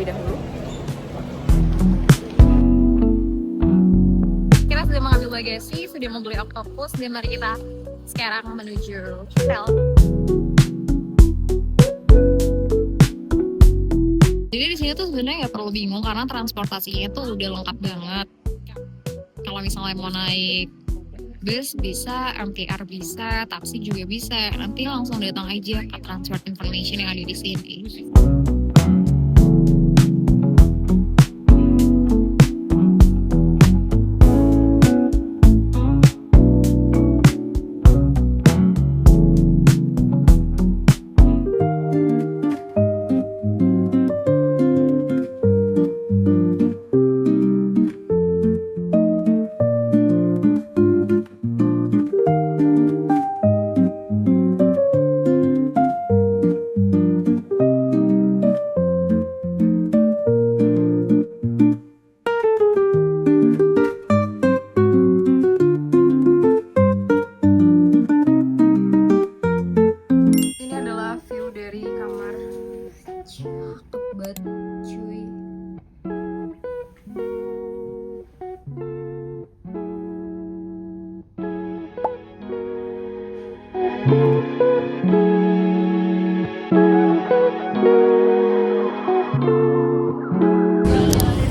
terlebih dahulu. Kita sudah mengambil bagasi, sudah membeli octopus, dan mari kita sekarang menuju hotel. Jadi di sini tuh sebenarnya nggak perlu bingung karena transportasinya tuh udah lengkap banget. Kalau misalnya mau naik bus bisa, MTR bisa, taksi juga bisa. Nanti langsung datang aja ke Transport Information yang ada di sini.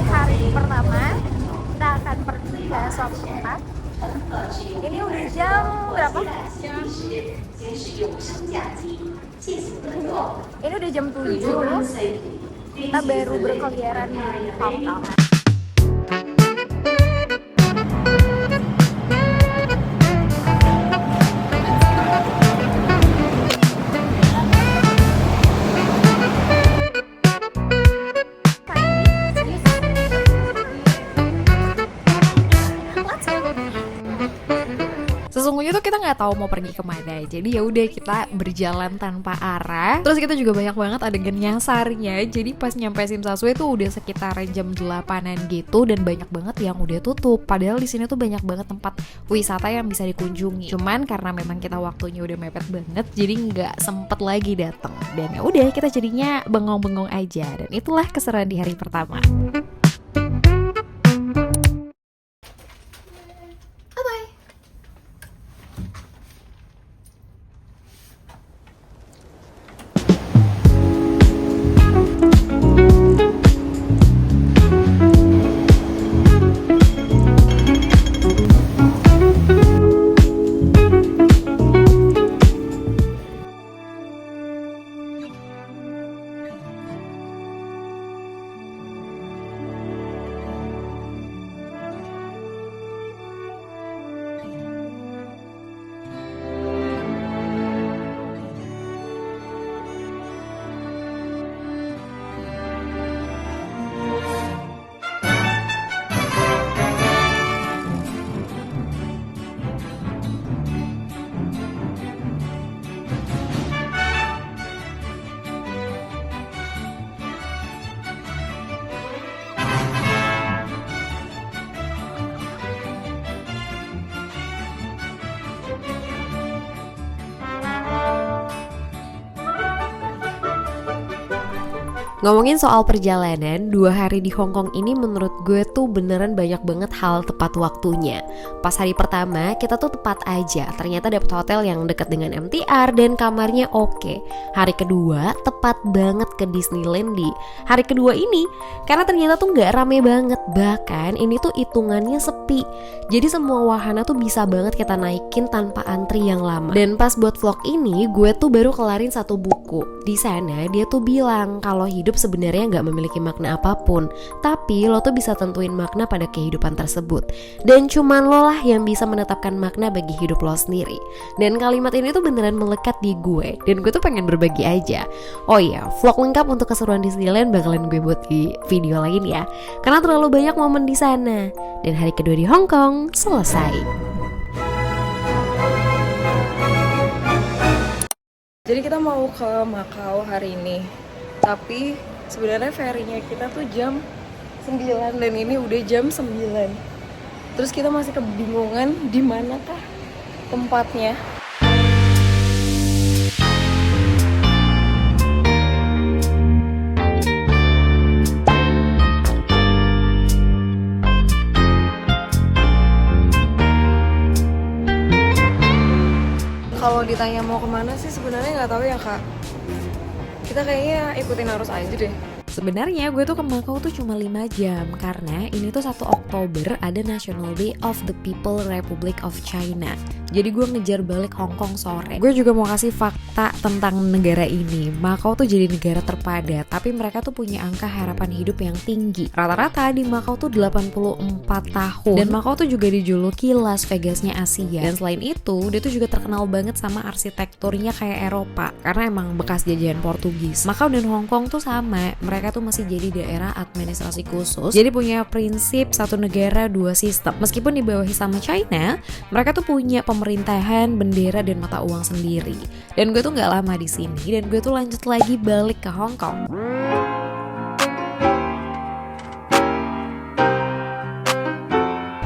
Hari pertama kita akan pergi ke suatu tempat. Ini udah jam berapa? Ini udah jam 7. Kita baru berkeliaran di Hong Kong. Sesungguhnya tuh kita nggak tahu mau pergi kemana, jadi ya udah kita berjalan tanpa arah. Terus kita juga banyak banget adegan nyasarnya. Jadi pas nyampe Simsasue tuh udah sekitar jam 8-an gitu dan banyak banget yang udah tutup. Padahal di sini tuh banyak banget tempat wisata yang bisa dikunjungi. Cuman karena memang kita waktunya udah mepet banget, jadi nggak sempet lagi datang. Dan ya udah kita jadinya bengong-bengong aja. Dan itulah keseruan di hari pertama. Ngomongin soal perjalanan, 2 hari di Hongkong ini menurut gue tuh beneran banyak banget hal tepat waktunya. Pas hari pertama, kita tuh tepat aja. Ternyata dapet hotel yang deket dengan MTR dan kamarnya oke. Hari kedua, tepat banget ke Disneyland di hari kedua ini. Karena ternyata tuh gak rame banget. Bahkan ini tuh hitungannya sepi. Jadi semua wahana tuh bisa banget kita naikin tanpa antri yang lama. Dan pas buat vlog ini, gue tuh baru kelarin 1 buku. Di sana dia tuh bilang kalau hidup sebenarnya nggak memiliki makna apapun, tapi lo tuh bisa tentuin makna pada kehidupan tersebut. Dan cuman lo lah yang bisa menetapkan makna bagi hidup lo sendiri. Dan kalimat ini tuh beneran melekat di gue, dan gue tuh pengen berbagi aja. Oh iya, vlog lengkap untuk keseruan Disneyland bakalan gue buat di video lain ya, karena terlalu banyak momen di sana. Dan hari kedua di Hong Kong selesai. Jadi kita mau ke Macau hari ini. Tapi sebenarnya ferry-nya kita tuh jam 9 dan ini udah jam 9. Terus kita masih kebingungan di manakah tempatnya. ditanya mau kemana sih sebenarnya nggak tahu ya kak. Kita kayaknya ikutin arus aja deh. Sebenarnya gue tuh ke Makau tuh cuma 5 jam karena ini tuh 1 Oktober ada National Day of the People Republic of China. Jadi gue ngejar balik Hong Kong sore. Gue juga mau kasih fakta tentang negara ini. Makau tuh jadi negara terpadat, tapi mereka tuh punya angka harapan hidup yang tinggi. Rata-rata di Makau tuh 84 tahun. Dan Makau tuh juga dijuluki Las Vegasnya Asia. Dan selain itu, dia tuh juga terkenal banget sama arsitekturnya kayak Eropa karena emang bekas jajahan Portugis. Makau dan Hong Kong tuh sama, mereka tuh masih jadi daerah administrasi khusus. Jadi punya prinsip satu negara dua sistem. Meskipun dibawahi sama China, mereka tuh punya pemerintahan, bendera dan mata uang sendiri. Dan gue tuh nggak lama di sini dan gue tuh lanjut lagi balik ke Hong Kong.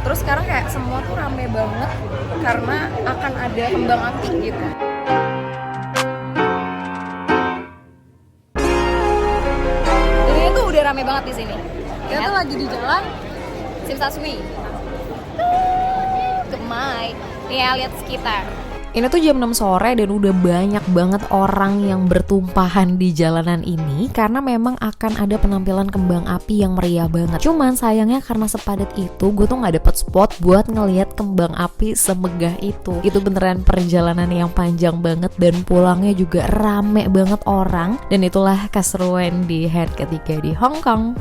Terus sekarang kayak semua tuh rame banget karena akan ada kembang api gitu. Dan ini tuh udah rame banget di sini. Kita tuh lagi di jalan Tsim Sha Tsui. Gemai. Nih ya, lihat sekitar. Ini tuh jam 6 sore dan udah banyak banget orang yang bertumpahan di jalanan ini karena memang akan ada penampilan kembang api yang meriah banget. Cuman sayangnya karena sepadat itu, gue tuh gak dapet spot buat ngeliat kembang api semegah itu. Itu beneran perjalanan yang panjang banget dan pulangnya juga rame banget orang. Dan itulah keseruan di hari ketiga di Hong Kong.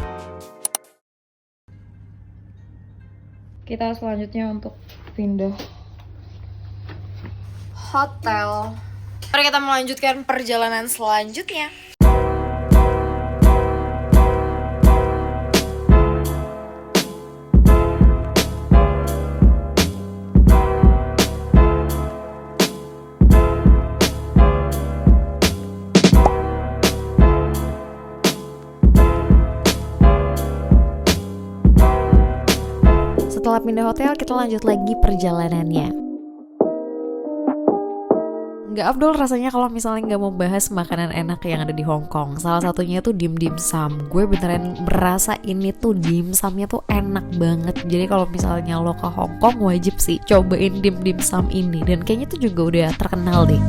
Kita selanjutnya untuk pindah hotel. Mari kita melanjutkan perjalanan selanjutnya. Setelah pindah hotel, kita lanjut lagi perjalanannya. Nggak afdol rasanya kalau misalnya nggak mau bahas makanan enak yang ada di Hong Kong. Salah satunya tuh dim sum. Gue beneran berasa ini tuh dimsumnya tuh enak banget. Jadi kalau misalnya lo ke Hong Kong wajib sih cobain dim sum ini. Dan kayaknya tuh juga udah terkenal deh.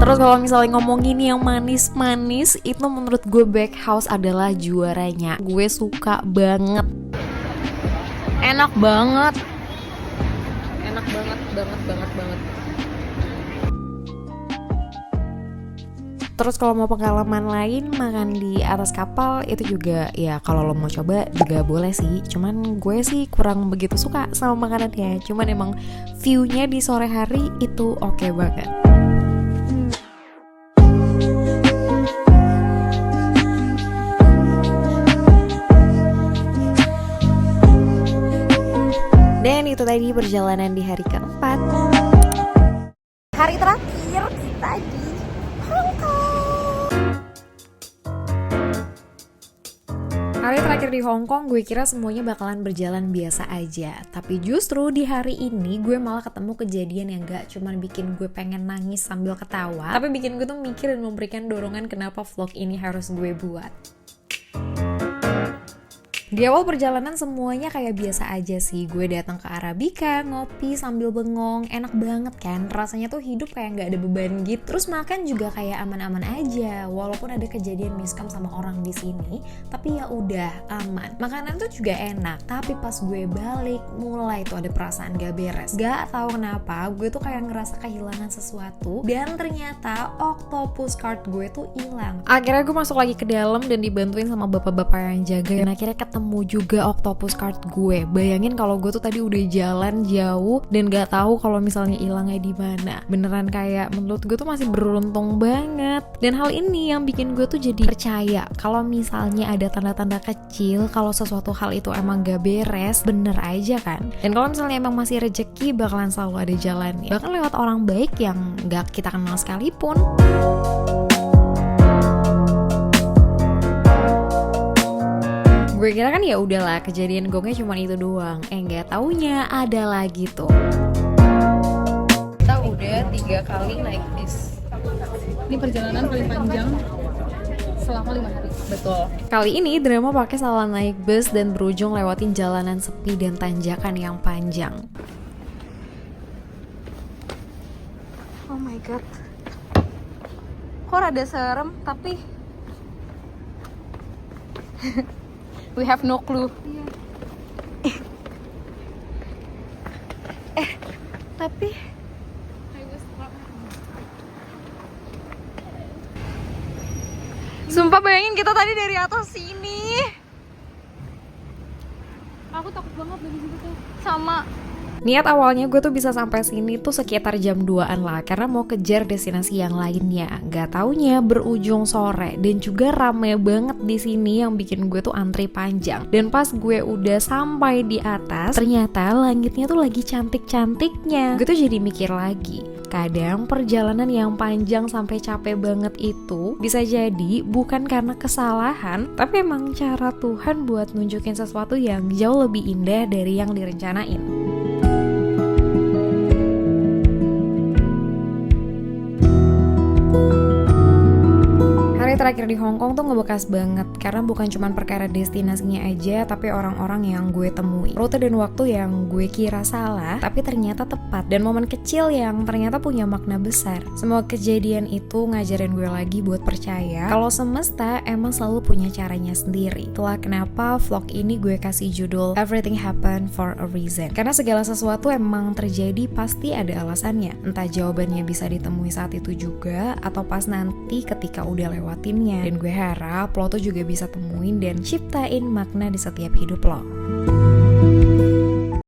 Terus kalau misalnya ngomongin yang manis-manis, itu menurut gue Bakehouse adalah juaranya. Gue suka banget. Enak banget. Enak banget. Terus kalau mau pengalaman lain makan di atas kapal itu juga ya kalau lo mau coba juga boleh sih. Cuman gue sih kurang begitu suka sama makanannya. Cuman emang view-nya di sore hari itu oke banget. Dan itu tadi perjalanan di hari keempat. Hari terakhir kita di Hong Kong. Hari terakhir di Hong Kong gue kira semuanya bakalan berjalan biasa aja. Tapi justru di hari ini gue malah ketemu kejadian yang gak cuman bikin gue pengen nangis sambil ketawa, tapi bikin gue tuh mikir dan memberikan dorongan kenapa vlog ini harus gue buat. Di awal perjalanan semuanya kayak biasa aja sih. Gue datang ke Arabica, ngopi sambil bengong, enak banget kan. Rasanya tuh hidup kayak gak ada beban gitu. Terus makan juga kayak aman-aman aja. Walaupun ada kejadian miskom sama orang di sini, tapi ya udah aman. Makanan tuh juga enak, tapi pas gue balik mulai tuh ada perasaan gak beres. Gak tahu kenapa, gue tuh kayak ngerasa kehilangan sesuatu dan ternyata octopus card gue tuh hilang. Akhirnya gue masuk lagi ke dalam dan dibantuin sama bapak-bapak yang jaga. Dan akhirnya ketemu juga octopus card gue. Bayangin kalau gue tuh tadi udah jalan jauh dan gak tahu kalau misalnya hilangnya di mana. Beneran kayak menurut gue tuh masih beruntung banget. Dan hal ini yang bikin gue tuh jadi percaya kalau misalnya ada tanda-tanda kecil kalau sesuatu hal itu emang gak beres, bener aja kan. Dan kalau misalnya emang masih rezeki bakalan selalu ada jalannya. Bahkan lewat orang baik yang gak kita kenal sekalipun. Gue kira kan ya udahlah kejadian gongnya cuma itu doang. Nggak taunya ada lagi tuh. Kita udah 3 kali naik bis. Ini perjalanan paling panjang selama 5 hari. Betul. Kali ini drama pakai salah naik bus dan berujung lewatin jalanan sepi dan tanjakan yang panjang. god. Kok rada serem tapi we have no clue. Tapi sumpah bayangin kita tadi dari atas sini. Aku takut banget dari situ tuh. Sama. Niat awalnya gue tuh bisa sampai sini tuh sekitar jam 2-an lah, karena mau kejar destinasi yang lainnya. Gak taunya berujung sore dan juga rame banget di sini yang bikin gue tuh antri panjang. Dan pas gue udah sampai di atas, ternyata langitnya tuh lagi cantik-cantiknya. Gue tuh jadi mikir lagi, kadang perjalanan yang panjang sampai capek banget itu bisa jadi bukan karena kesalahan, tapi emang cara Tuhan buat nunjukin sesuatu yang jauh lebih indah dari yang direncanain. Terakhir di Hong Kong tuh ngebekas banget, karena bukan cuma perkara destinasinya aja, tapi orang-orang yang gue temui, rute dan waktu yang gue kira salah tapi ternyata tepat, dan momen kecil yang ternyata punya makna besar. Semua kejadian itu ngajarin gue lagi buat percaya kalau semesta emang selalu punya caranya sendiri. Itulah kenapa vlog ini gue kasih judul Everything Happen for a Reason, karena segala sesuatu emang terjadi pasti ada alasannya. Entah jawabannya bisa ditemui saat itu juga, atau pas nanti ketika udah lewatin. Dan gue harap lo tuh juga bisa temuin dan ciptain makna di setiap hidup lo.